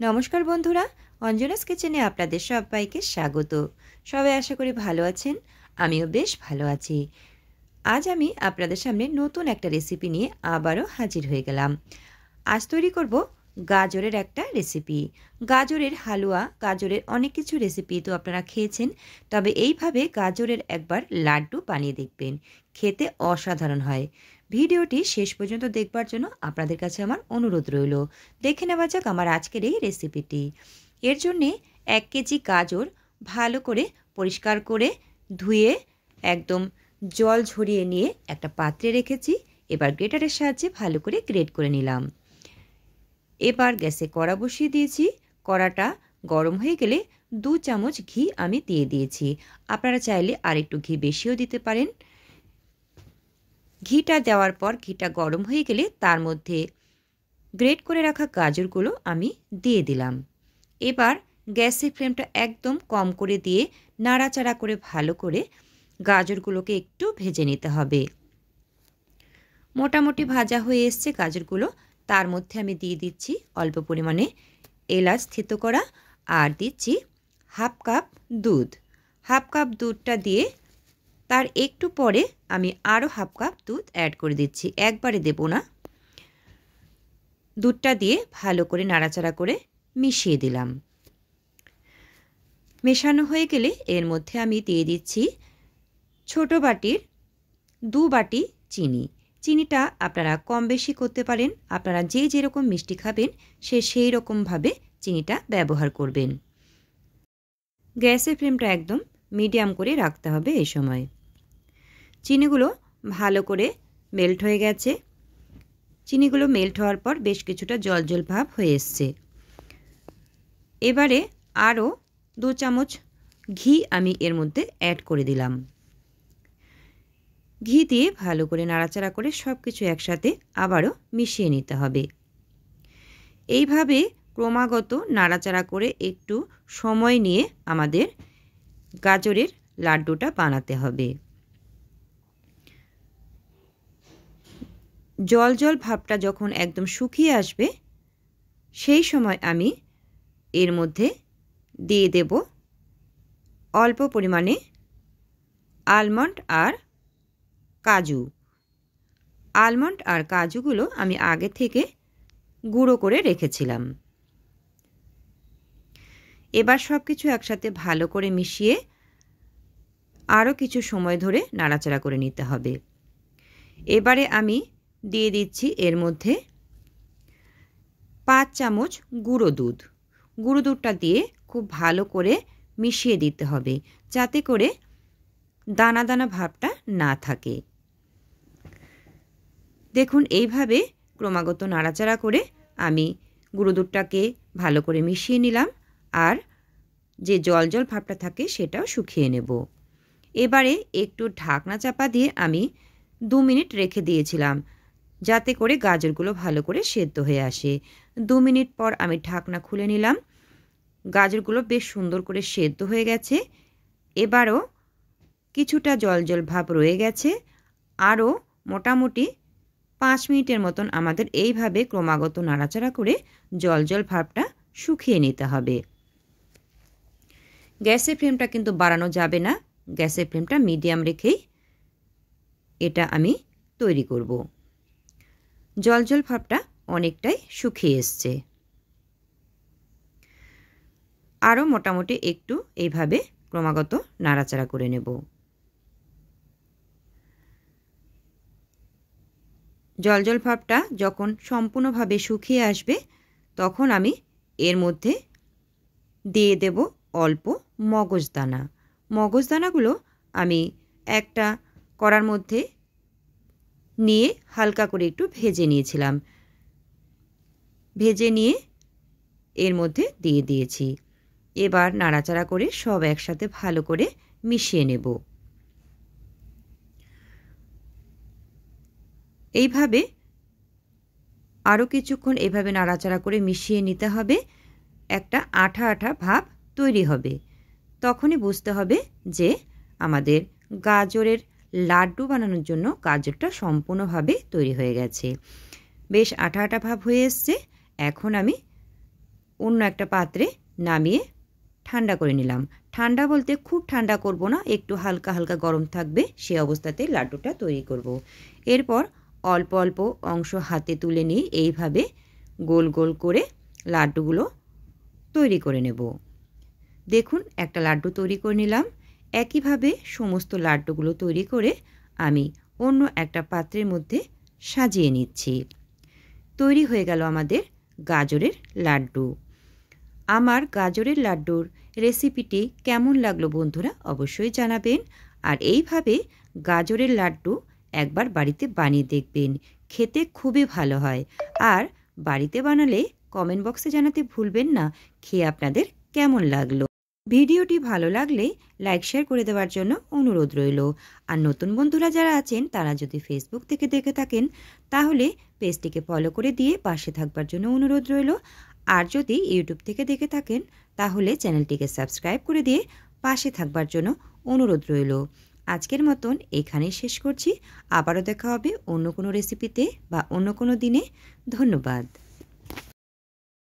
নমস্কার বন্ধুরা, অঞ্জনাস কিচেনে আপনাদের সবাইকে স্বাগত। সবাই আশা করি ভালো আছেন, আমিও বেশ ভালো আছি। আজ আমি আপনাদের সামনে নতুন একটা রেসিপি নিয়ে আবারও হাজির হয়ে গেলাম। আজ তৈরি করব গাজরের একটা রেসিপি। গাজরের হালুয়া, গাজরের অনেক কিছু রেসিপি তো আপনারা খেয়েছেন, তবে এইভাবে গাজরের একবার লাড্ডু বানিয়ে দেখবেন, খেতে অসাধারণ হয়। ভিডিওটি শেষ পর্যন্ত দেখবার জন্য আপনাদের কাছে আমার অনুরোধ রইল। দেখে নেওয়া যাক আমার আজকের এই রেসিপিটি। এর জন্যে 1 কেজি গাজর ভালো করে পরিষ্কার করে ধুয়ে একদম জল ঝরিয়ে নিয়ে একটা পাত্রে রেখেছি। এবার গ্রেটারের সাহায্যে ভালো করে গ্রেট করে নিলাম। এবার গ্যাসে কড়া বসিয়ে দিয়েছি। কড়াটা গরম হয়ে গেলে 2 চামচ ঘি আমি দিয়ে দিয়েছি। আপনারা চাইলে আর একটু ঘি বেশিও দিতে পারেন। ঘিটা দেওয়ার পর ঘিটা গরম হয়ে গেলে তার মধ্যে গ্রেট করে রাখা গাজরগুলো আমি দিয়ে দিলাম। এবার গ্যাসের ফ্লেমটা একদম কম করে দিয়ে নাড়াচাড়া করে ভালো করে গাজরগুলোকে একটু ভেজে নিতে হবে। মোটামুটি ভাজা হয়ে এসছে গাজরগুলো। তার মধ্যে আমি দিয়ে দিচ্ছি অল্প পরিমাণে এলাচ থেতো করা, আর দিচ্ছি হাফ কাপ দুধ। হাফ কাপ দুধটা দিয়ে তার একটু পরে আমি আরও হাফ কাপ দুধ অ্যাড করে দিচ্ছি, একবারে দেব না। দুধটা দিয়ে ভালো করে নাড়াচাড়া করে মিশিয়ে দিলাম। মেশানো হয়ে গেলে এর মধ্যে আমি দিয়ে দিচ্ছি ছোট বাটির 2 বাটি চিনি। চিনিটা আপনারা কম বেশি করতে পারেন, আপনারা যে যেরকম মিষ্টি খাবেন সেই রকমভাবে চিনিটা ব্যবহার করবেন। গ্যাসের ফ্লেমটা একদম মিডিয়াম করে রাখতে হবে এই সময়। চিনিগুলো ভালো করে মেল্ট হয়ে গেছে। চিনিগুলো মেল্ট হওয়ার পর বেশ কিছুটা জল জল ভাব হয়ে এসছে। এবারে আরও 2 চামচ ঘি আমি এর মধ্যে অ্যাড করে দিলাম। ঘি দিয়ে ভালো করে নাড়াচাড়া করে সব কিছু একসাথে আবারও মিশিয়ে নিতে হবে। এইভাবে ক্রমাগত নাড়াচাড়া করে একটু সময় নিয়ে আমাদের গাজরের লাড্ডুটা বানাতে হবে। জল জল ভাবটা যখন একদম শুকিয়ে আসবে সেই সময় আমি এর মধ্যে দিয়ে দেব অল্প পরিমাণে আলমন্ড আর কাজু। আলমন্ড আর কাজুগুলো আমি আগে থেকে গুঁড়ো করে রেখেছিলাম। এবার সব কিছু একসাথে ভালো করে মিশিয়ে আরও কিছু সময় ধরে নাড়াচাড়া করে নিতে হবে। এবারে আমি দিয়ে দিচ্ছি এর মধ্যে 5 চামচ গুঁড়ো দুধ। গুঁড়ো দুধটা দিয়ে খুব ভালো করে মিশিয়ে দিতে হবে, যাতে করে দানা দানা ভাবটা না থাকে। দেখুন এইভাবে ক্রমাগত নাড়াচাড়া করে আমি গুঁড়ো দুধটাকে ভালো করে মিশিয়ে নিলাম, আর যে জল জল ভাবটা থাকে সেটাও শুকিয়ে নেব। এবারে একটু ঢাকনা চাপা দিয়ে আমি 2 মিনিট রেখে দিয়েছিলাম, যাতে করে গাজরগুলো ভালো করে সেদ্ধ হয়ে আসে। 2 মিনিট পর আমি ঢাকনা খুলে নিলাম। গাজরগুলো বেশ সুন্দর করে সেদ্ধ হয়ে গেছে। এবারও কিছুটা জল জল ভাব রয়ে গেছে। আরও মোটামুটি 5 মিনিটের মতন আমাদের এইভাবে ক্রমাগত নাড়াচাড়া করে জল জল ভাবটা শুকিয়ে নিতে হবে। গ্যাসের ফ্লেমটা কিন্তু বাড়ানো যাবে না, গ্যাসের ফ্লেমটা মিডিয়াম রেখেই এটা আমি তৈরি করব। জল জল ভাবটা অনেকটাই শুকিয়ে এসছে। আরও মোটামুটি একটু এইভাবে ক্রমাগত নাড়াচাড়া করে নেব। জল জল ভাবটা যখন সম্পূর্ণভাবে শুকিয়ে আসবে তখন আমি এর মধ্যে দিয়ে দেব অল্প মগজদানা। মগজদানাগুলো আমি একটা কড়ার মধ্যে নিয়ে হালকা করে একটু ভেজে নিয়েছিলাম। ভেজে নিয়ে এর মধ্যে দিয়ে দিয়েছি। এবার নাড়াচাড়া করে সব একসাথে ভালো করে মিশিয়ে নেব। এইভাবে আরও কিছুক্ষণ এইভাবে নাড়াচাড়া করে মিশিয়ে নিতে হবে। একটা আঠা আঠা ভাব তৈরি হবে। তখনই বুঝতে হবে যে আমাদের গাজরের লাড্ডু বানানোর জন্য গাজরটা সম্পূর্ণভাবে তৈরি হয়ে গেছে। বেশ আঠা আঠা ভাব হয়ে এসছে। এখন আমি অন্য একটা পাত্রে নামিয়ে ঠান্ডা করে নিলাম। ঠান্ডা বলতে খুব ঠান্ডা করব না, একটু হালকা হালকা গরম থাকবে সে অবস্থাতে লাড্ডুটা তৈরি করব। এরপর অল্প অল্প অংশ হাতে তুলে নিয়ে এইভাবে গোল গোল করে লাড্ডুগুলো তৈরি করে নেব। দেখুন একটা লাড্ডু তৈরি করে নিলাম। একইভাবে সমস্ত লাড্ডুগুলো তৈরি করে আমি অন্য একটা পাত্রের মধ্যে সাজিয়ে নিচ্ছি। তৈরি হয়ে গেল আমাদের গাজরের লাড্ডু। আমার গাজরের লাড্ডুর রেসিপিটি কেমন লাগলো বন্ধুরা অবশ্যই জানাবেন। আর এইভাবে গাজরের লাড্ডু একবার বাড়িতে বানিয়ে দেখবেন, খেতে খুবই ভালো হয়। আর বাড়িতে বানালে কমেন্ট বক্সে জানাতে ভুলবেন না খেয়ে আপনাদের কেমন লাগলো। ভিডিওটি ভালো লাগলে লাইক শেয়ার করে দেওয়ার জন্য অনুরোধ রইল। আর নতুন বন্ধুরা যারা আছেন তারা যদি ফেসবুক থেকে দেখে থাকেন তাহলে পেজটিকে ফলো করে দিয়ে পাশে থাকবার জন্য অনুরোধ রইল। আর যদি ইউটিউব থেকে দেখে থাকেন তাহলে চ্যানেলটিকে সাবস্ক্রাইব করে দিয়ে পাশে থাকবার জন্য অনুরোধ রইল। আজকের মতন এখানেই শেষ করছি। আবারও দেখা হবে অন্য কোনো রেসিপিতে বা অন্য কোনো দিনে। ধন্যবাদ।